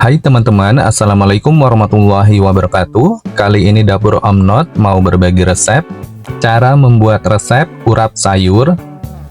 Hai teman-teman, Assalamualaikum warahmatullahi wabarakatuh. Kali ini Dapur Om Not mau berbagi resep cara membuat resep urap sayur.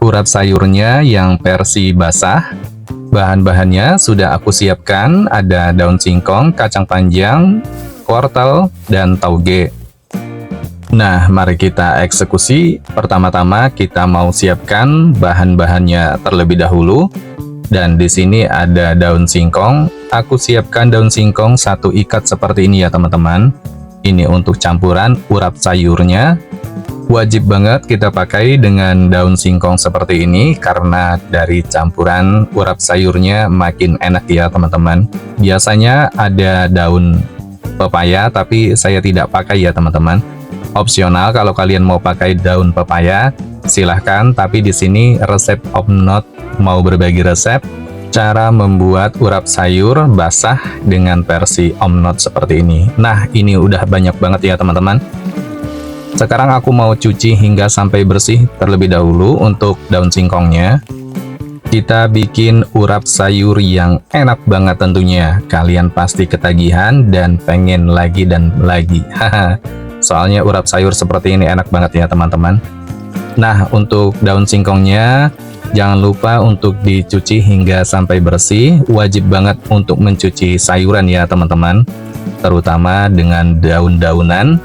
Urap sayurnya yang versi basah. Bahan-bahannya sudah aku siapkan, ada daun singkong, kacang panjang, wortel, dan tauge. Nah, mari kita eksekusi. Pertama-tama kita mau siapkan bahan-bahannya terlebih dahulu. Dan di sini ada daun singkong. Aku siapkan daun singkong 1 ikat seperti ini ya teman-teman. Ini untuk campuran urap sayurnya. Wajib banget kita pakai dengan daun singkong seperti ini karena dari campuran urap sayurnya makin enak ya teman-teman. Biasanya ada daun pepaya tapi saya tidak pakai ya teman-teman. Opsional kalau kalian mau pakai daun pepaya silahkan, tapi di sini resep Om Not mau berbagi resep cara membuat urap sayur basah dengan versi Om Not seperti ini. Nah, ini udah banyak banget ya teman-teman. Sekarang aku mau cuci hingga sampai bersih terlebih dahulu. Untuk daun singkongnya kita bikin urap sayur yang enak banget tentunya. Kalian pasti ketagihan dan pengen lagi dan lagi. Soalnya urap sayur seperti ini enak banget ya teman-teman. Nah, untuk daun singkongnya jangan lupa untuk dicuci hingga sampai bersih. Wajib banget untuk mencuci sayuran ya teman-teman, terutama dengan daun-daunan.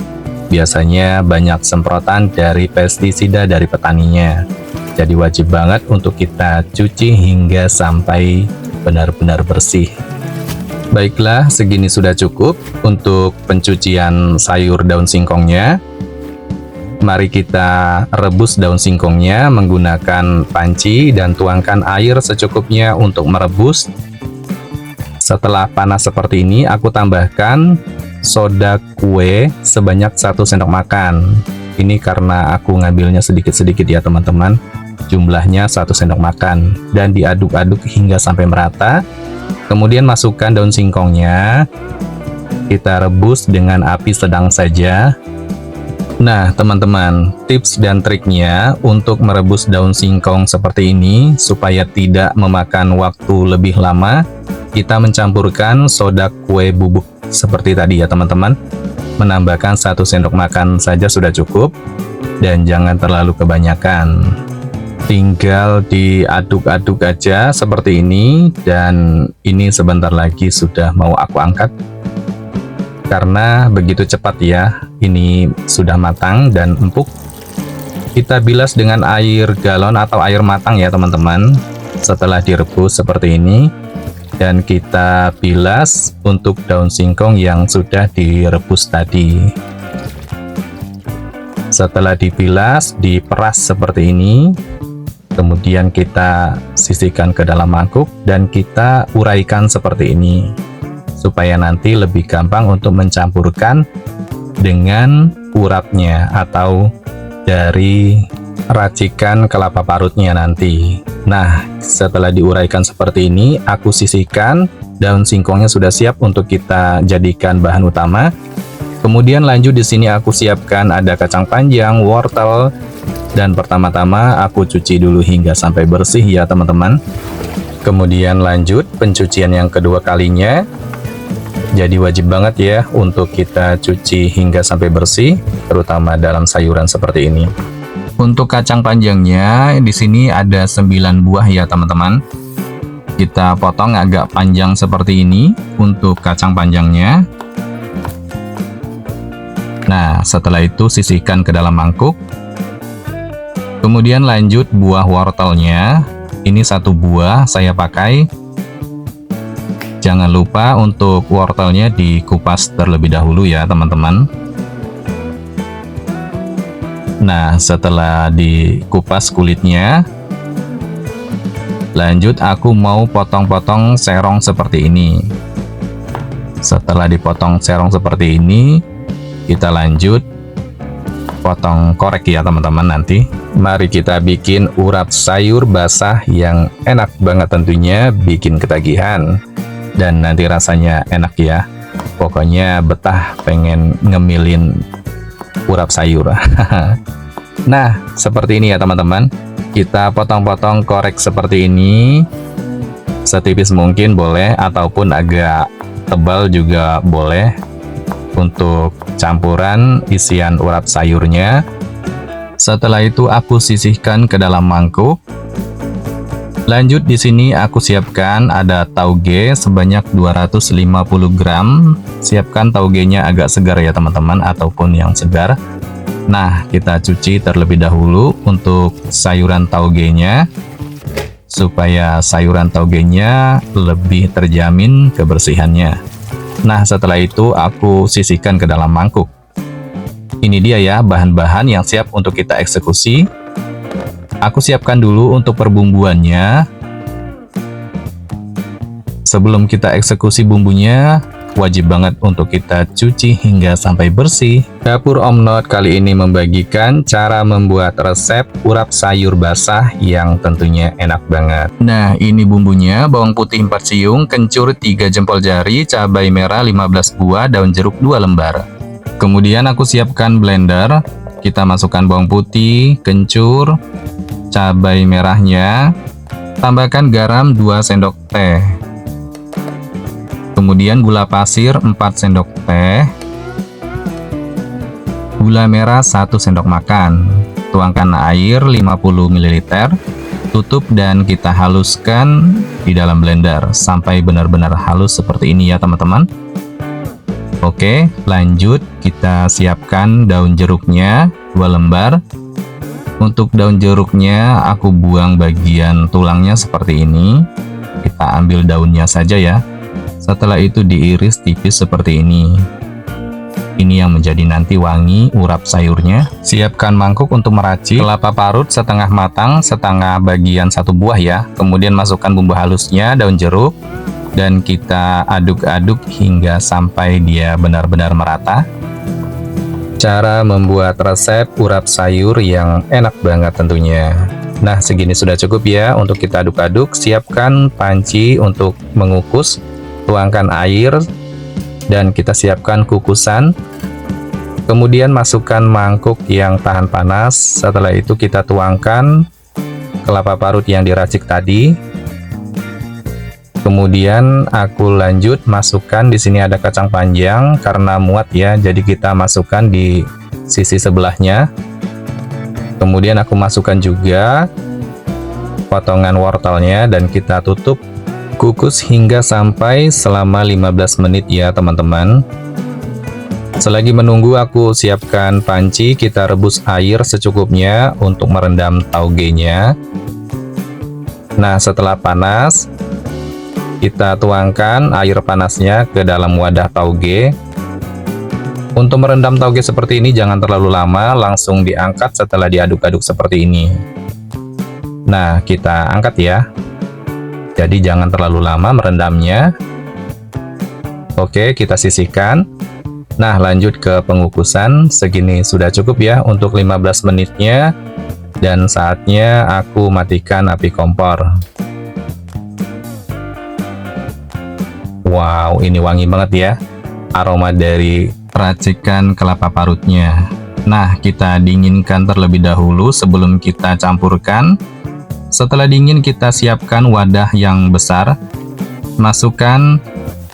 Biasanya banyak semprotan dari pestisida dari petaninya. Jadi wajib banget untuk kita cuci hingga sampai benar-benar bersih. Baiklah, segini sudah cukup untuk pencucian sayur daun singkongnya. Mari kita rebus daun singkongnya menggunakan panci dan tuangkan air secukupnya untuk merebus. Setelah panas seperti ini, aku tambahkan soda kue sebanyak 1 sendok makan. Ini karena aku ngambilnya sedikit-sedikit ya teman-teman. Jumlahnya 1 sendok makan dan diaduk-aduk hingga sampai merata. Kemudian masukkan daun singkongnya. Kita rebus dengan api sedang saja. Nah teman-teman, tips dan triknya untuk merebus daun singkong seperti ini supaya tidak memakan waktu lebih lama, kita mencampurkan soda kue bubuk seperti tadi ya teman-teman. Menambahkan 1 sendok makan saja sudah cukup dan jangan terlalu kebanyakan. Tinggal diaduk-aduk aja seperti ini, dan ini sebentar lagi sudah mau aku angkat karena begitu cepat ya. Ini sudah matang dan empuk. Kita bilas dengan air galon atau air matang ya teman-teman. Setelah direbus seperti ini, dan kita bilas untuk daun singkong yang sudah direbus tadi. Setelah dibilas, diperas seperti ini. Kemudian kita sisihkan ke dalam mangkuk dan kita uraikan seperti ini supaya nanti lebih gampang untuk mencampurkan dengan urapnya atau dari racikan kelapa parutnya nanti. Nah, setelah diuraikan seperti ini, aku sisihkan. Daun singkongnya sudah siap untuk kita jadikan bahan utama. Kemudian lanjut di sini aku siapkan ada kacang panjang, wortel, dan pertama-tama aku cuci dulu hingga sampai bersih ya teman-teman. Kemudian lanjut pencucian yang kedua kalinya. Jadi wajib banget ya untuk kita cuci hingga sampai bersih, terutama dalam sayuran seperti ini. Untuk kacang panjangnya di sini ada 9 buah ya teman-teman. Kita potong agak panjang seperti ini untuk kacang panjangnya. Nah, setelah itu sisihkan ke dalam mangkuk. Kemudian lanjut buah wortelnya. Ini 1 buah saya pakai. Jangan lupa untuk wortelnya dikupas terlebih dahulu ya teman-teman. Nah, setelah dikupas kulitnya, lanjut aku mau potong-potong serong seperti ini. Setelah dipotong serong seperti ini, kita lanjut potong korek ya teman-teman nanti. Mari kita bikin urap sayur basah yang enak banget tentunya, bikin ketagihan. Dan nanti rasanya enak ya. Pokoknya betah pengen ngemilin urap sayur. Nah, seperti ini ya teman-teman. Kita potong-potong korek seperti ini. Setipis mungkin boleh, ataupun agak tebal juga boleh untuk campuran isian urap sayurnya. Setelah itu aku sisihkan ke dalam mangkuk. Lanjut di sini aku siapkan ada tauge sebanyak 250 gram. Siapkan taugenya agak segar ya teman-teman, ataupun yang segar. Nah, kita cuci terlebih dahulu untuk sayuran taugenya supaya sayuran taugenya lebih terjamin kebersihannya. Nah, setelah itu aku sisihkan ke dalam mangkuk. Ini dia ya bahan-bahan yang siap untuk kita eksekusi. Aku siapkan dulu untuk perbumbuannya. Sebelum kita eksekusi bumbunya, wajib banget untuk kita cuci hingga sampai bersih. Dapur Om Not kali ini membagikan cara membuat resep urap sayur basah yang tentunya enak banget. Nah, ini bumbunya: bawang putih 4 siung, kencur 3 jempol jari, cabai merah 15 buah, daun jeruk 2 lembar. Kemudian aku siapkan blender. Kita masukkan bawang putih, kencur, cabai merahnya, tambahkan garam 2 sendok teh. Kemudian gula pasir 4 sendok teh, gula merah 1 sendok makan. Tuangkan air 50 ml, tutup dan kita haluskan di dalam blender sampai benar-benar halus seperti ini ya teman-teman. Oke, lanjut kita siapkan daun jeruknya 2 lembar. Untuk daun jeruknya aku buang bagian tulangnya seperti ini. Kita ambil daunnya saja ya. Setelah itu diiris tipis seperti ini. Ini yang menjadi nanti wangi urap sayurnya. Siapkan mangkuk untuk meracik. Kelapa parut setengah matang, setengah bagian 1 buah ya. Kemudian masukkan bumbu halusnya, daun jeruk, dan kita aduk-aduk hingga sampai dia benar-benar merata. Cara membuat resep urap sayur yang enak banget tentunya. Nah, segini sudah cukup ya untuk kita aduk-aduk. Siapkan panci untuk mengukus. Tuangkan air dan kita siapkan kukusan. Kemudian masukkan mangkuk yang tahan panas. Setelah itu kita tuangkan kelapa parut yang diracik tadi. Kemudian aku lanjut masukkan, di sini ada kacang panjang karena muat ya, jadi kita masukkan di sisi sebelahnya. Kemudian aku masukkan juga potongan wortelnya dan kita tutup. Kukus hingga sampai selama 15 menit ya teman-teman. Selagi menunggu aku siapkan panci, kita rebus air secukupnya untuk merendam taugenya. Nah, setelah panas, kita tuangkan air panasnya ke dalam wadah tauge. Untuk merendam tauge seperti ini jangan terlalu lama, langsung diangkat setelah diaduk-aduk seperti ini. Nah, kita angkat ya. Jadi jangan terlalu lama merendamnya. Oke, kita sisihkan. Nah, lanjut ke pengukusan. Segini sudah cukup ya untuk 15 menitnya. Dan saatnya aku matikan api kompor. Wow, ini wangi banget ya aroma dari racikan kelapa parutnya. Nah, kita dinginkan terlebih dahulu sebelum kita campurkan. Setelah dingin, kita siapkan wadah yang besar. Masukkan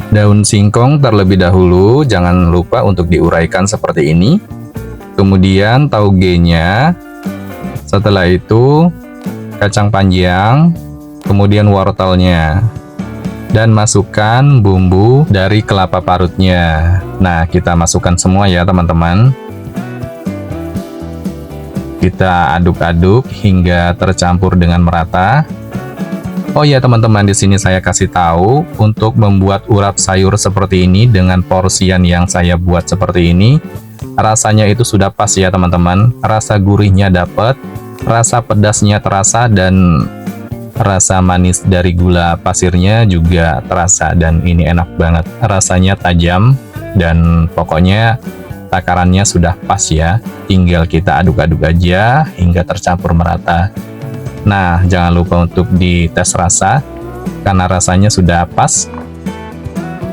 daun singkong terlebih dahulu, jangan lupa untuk diuraikan seperti ini. Kemudian taugenya. Setelah itu kacang panjang, kemudian wortelnya. Dan masukkan bumbu dari kelapa parutnya. Nah, kita masukkan semua ya teman-teman. Kita aduk-aduk hingga tercampur dengan merata. Oh ya teman-teman, di sini saya kasih tahu untuk membuat urap sayur seperti ini dengan porsian yang saya buat seperti ini, rasanya itu sudah pas ya teman-teman. Rasa gurihnya dapat, rasa pedasnya terasa, dan rasa manis dari gula pasirnya juga terasa, dan ini enak banget. Rasanya tajam dan pokoknya takarannya sudah pas ya. Tinggal kita aduk-aduk aja hingga tercampur merata. Nah, jangan lupa untuk dites rasa. Karena rasanya sudah pas,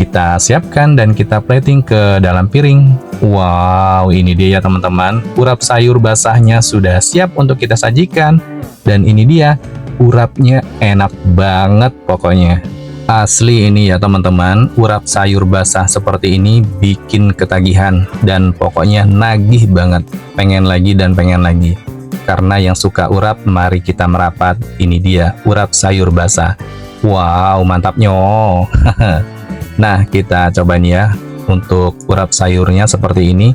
kita siapkan dan kita plating ke dalam piring. Wow, ini dia ya teman-teman. Urap sayur basahnya sudah siap untuk kita sajikan. Dan ini dia, urapnya enak banget pokoknya. Asli ini ya teman-teman, urap sayur basah seperti ini bikin ketagihan dan pokoknya nagih banget, pengen lagi dan pengen lagi. Karena yang suka urap, mari kita merapat. Ini dia, urap sayur basah. Wow, mantapnya. Nah, kita cobain ya untuk urap sayurnya seperti ini.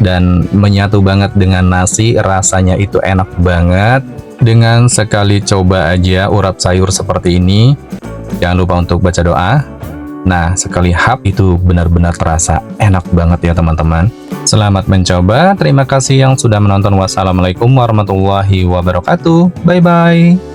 Dan menyatu banget dengan nasi, rasanya itu enak banget. Dengan sekali coba aja urap sayur seperti ini, jangan lupa untuk baca doa. Nah, sekali hap itu benar-benar terasa enak banget ya teman-teman. Selamat mencoba, terima kasih yang sudah menonton. Wassalamualaikum warahmatullahi wabarakatuh. Bye-bye.